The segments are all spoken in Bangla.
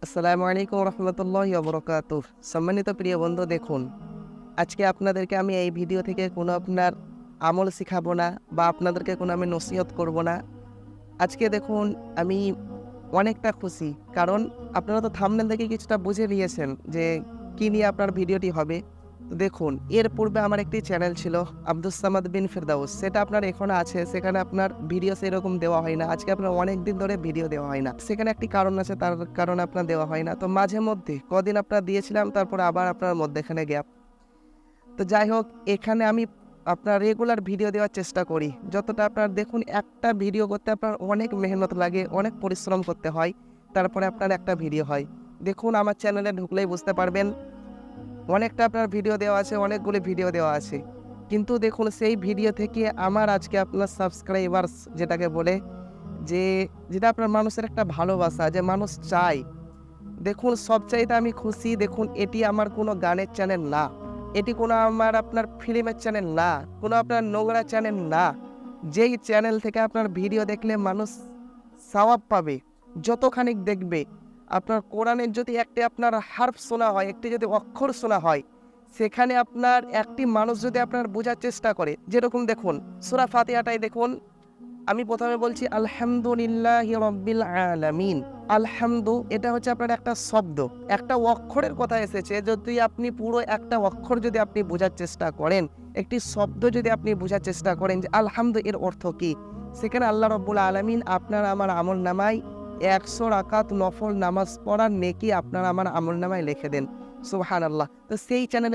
আসসালামু আলাইকুম রহমতুল্লাহি ওয়া বারাকাতুহু। সম্মানিত প্রিয় বন্ধু, দেখুন আজকে আপনাদেরকে আমি এই ভিডিও থেকে কোনো আপনার আমল শিখাবো না বা আপনাদেরকে কোনো আমি নসিহত করব না। আজকে দেখুন আমি অনেকটা খুশি, কারণ আপনারা তো থাম্বনেল দেখে কিছুটা বুঝে নিয়েছেন যে কী নিয়ে আপনার ভিডিওটি হবে। তো দেখুন, এর পূর্বে আমার একটি চ্যানেল ছিল আব্দুস সামাদ বিন ফেরদাউস, সেটা আপনার এখনও আছে। সেখানে আপনার ভিডিও সেরকম দেওয়া হয় না। আজকে আপনার অনেক দিন ধরে ভিডিও দেওয়া হয় না, সেখানে একটি কারণ আছে, তার কারণে আপনার দেওয়া হয় না। তো মাঝে মধ্যে কদিন আপনার দিয়েছিলাম, তারপরে আবার আপনার মধ্যেখানে গ্যাপ। তো যাই হোক, এখানে আমি আপনার রেগুলার ভিডিও দেওয়ার চেষ্টা করি। যতটা আপনার দেখুন, একটা ভিডিও করতে আপনার অনেক মেহনত লাগে, অনেক পরিশ্রম করতে হয়, তারপরে আপনার একটা ভিডিও হয়। দেখুন আমার চ্যানেলে ঢুকলেই বুঝতে পারবেন, অনেকটা আপনার ভিডিও দেওয়া আছে, অনেকগুলি ভিডিও দেওয়া আছে। কিন্তু দেখুন সেই ভিডিও থেকে আমার আজকে আপনার সাবস্ক্রাইবার্স যেটাকে বলে, যে যেটা আপনার মানুষের একটা ভালোবাসা, যে মানুষ চায়। দেখুন সবচাইতে আমি খুশি। দেখুন এটি আমার কোনো গানের চ্যানেল না, এটি কোনো আমার আপনার ফিল্মের চ্যানেল না, কোনো আপনার নোংরা চ্যানেল না। যেই চ্যানেল থেকে আপনার ভিডিও দেখলে মানুষ সওয়াব পাবে, যতখানিক দেখবে। আপনার কোরআনের যদি একটি আপনার হারফ শোনা হয়, একটি যদি অক্ষর শোনা হয়, সেখানে আপনার একটি মানুষ যদি আপনার বোঝার চেষ্টা করে, যেরকম দেখুন সূরা ফাতিহাটাই দেখুন, আমি প্রথমে বলছি আলহামদুলিল্লাহি রাব্বিল আলামিন। আলহামদু এটা হচ্ছে আপনার একটা শব্দ, একটা অক্ষরের কথা এসেছে। যদি আপনি পুরো একটা অক্ষর যদি আপনি বোঝার চেষ্টা করেন, একটি শব্দ যদি আপনি বোঝার চেষ্টা করেন যে আলহামদু এর অর্থ কী, সেখানে আল্লাহ রাব্বুল আলামিন আপনার আমার আমল নামায় 100 রাকাত নফল নামাজ পড়ার নেকি আপনার আমার আমল নামায় লিখে দেন। সুবহানাল্লাহ। তো সেই চ্যানেল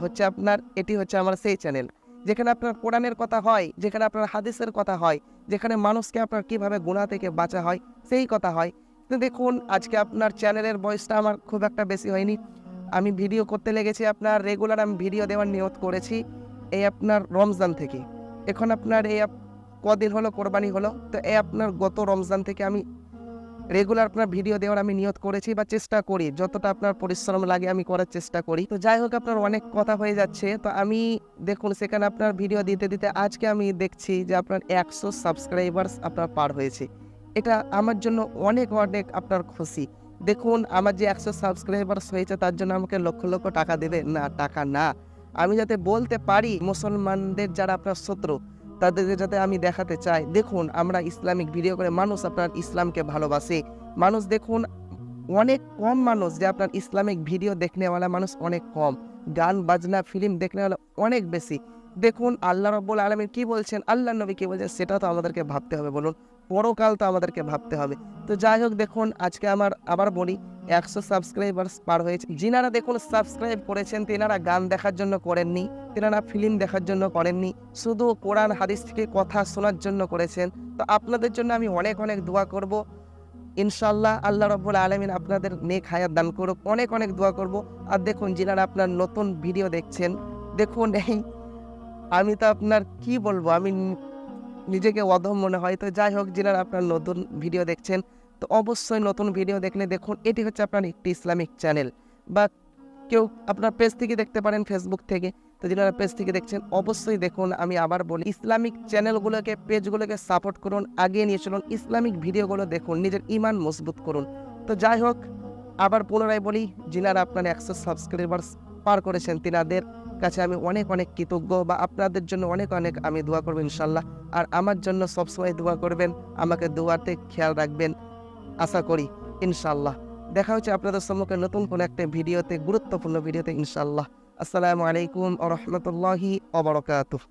হচ্ছে আপনার, এটি হচ্ছে আমার সেই চ্যানেল, যেখানে আপনার কোরআনের কথা হয়, যেখানে আপনার হাদিসের কথা হয়, যেখানে মানুষকে আপনার কিভাবে গুনাহ থেকে বাঁচা হয় সেই কথা হয়। তো দেখুন আজকে আপনার চ্যানেলের বয়সটা আমার খুব একটা বেশি হয়নি। আমি ভিডিও করতে লেগেছি আপনার রেগুলার, আমি ভিডিও দেওয়ার নিয়ত করেছি এই আপনার রমজান থেকে। এখন আপনার কদিন হলো কোরবানি হলো, তো এই আপনার গত রমজান থেকে আমি রেগুলার আপনার ভিডিও দেওয়ার আমি নিয়ত করেছি বা চেষ্টা করি, যতটা আপনার পরিশ্রম লাগে আমি করার চেষ্টা করি। তো যাই হোক, আপনার অনেক কথা হয়ে যাচ্ছে। তো আমি দেখুন সেখানে আপনার ভিডিও দিতে দিতে আজকে আমি দেখছি যে আপনার 100 সাবস্ক্রাইবার্স আপনার পার হয়েছে। এটা আমার জন্য অনেক অনেক আপনার খুশি। দেখুন আমার যে 100 সাবস্ক্রাইবার্স হয়েছে, তার জন্য আমাকে লক্ষ লক্ষ টাকা দেবে না, টাকা না। আমি যাতে বলতে পারি মুসলমানদের যারা আপনার শত্রু, তাদেরকে যাতে আমি দেখাতে চাই, দেখুন আমরা ইসলামিক ভিডিও করে মানুষ আপনার ইসলামকে ভালোবাসে। মানুষ দেখুন অনেক কম মানুষ যে আপনার ইসলামিক ভিডিও দেখনেওয়ালা মানুষ অনেক কম, গান বাজনা ফিল্ম দেখনেওয়ালা অনেক বেশি। দেখুন আল্লাহ রাব্বুল আলামিন কি বলছেন, আল্লাহ নবী কি বলছেন, সেটা তো আমাদেরকে ভাবতে হবে। বলুন, পরকাল তো আমাদেরকে ভাবতে হবে। তো যাই হোক, দেখুন আজকে আমার আবার বলি 100 সাবস্ক্রাইবার্স পার হয়েছে। যিনারা দেখুন সাবস্ক্রাইব করেছেন, তেনারা গান দেখার জন্য করেননি, তেনারা ফিল্ম দেখার জন্য করেননি, শুধু কোরআন হাদিস থেকে কথা শোনার জন্য করেছেন। তো আপনাদের জন্য আমি অনেক অনেক দোয়া করব। ইনশাআল্লাহ আল্লাহ রাব্বুল আলামিন আপনাদের নেক হায়াত দান করুক। অনেক অনেক দোয়া করব। আর দেখুন যিনারা আপনার নতুন ভিডিও দেখছেন, দেখুন আমি তো আপনার কি বলবো, আমি নিজেকে অধম মনে হয়। তো যাই হোক, যিনারা আপনার নতুন ভিডিও দেখছেন, তো অবশ্যই নতুন ভিডিও দেখলে দেখুন এটি হচ্ছে আপনার একটি ইসলামিক চ্যানেল। বা কেউ আপনার পেজ থেকে দেখতে পারেন, ফেসবুক থেকে। তো যারা পেজ থেকে দেখছেন অবশ্যই দেখুন, আমি আবার বলি ইসলামিক চ্যানেলগুলোকে, পেজগুলোকে সাপোর্ট করুন, আগিয়ে নিয়ে চলুন, ইসলামিক ভিডিওগুলো দেখুন, নিজের ঈমান মজবুত করুন। তো যাই হোক, আবার পুনরায় বলি, যিনারা আপনার 100 সাবস্ক্রাইবার্স পার করেছেন, তিনাদের কাছে আমি অনেক অনেক কৃতজ্ঞ, বা আপনাদের জন্য অনেক অনেক আমি দোয়া করবো ইনশাল্লাহ। আর আমার জন্য সবসময় দোয়া করবেন, আমাকে দোয়াতে খেয়াল রাখবেন, আশা করি ইনশাল্লাহ। দেখা হচ্ছে আপনাদের সম্মুখে নতুন কোনো একটা ভিডিওতে, গুরুত্বপূর্ণ ভিডিওতে ইনশাল্লাহ। আসসালামু আলাইকুম ওয়া রাহমাতুল্লাহি ওয়া বারাকাতুহু।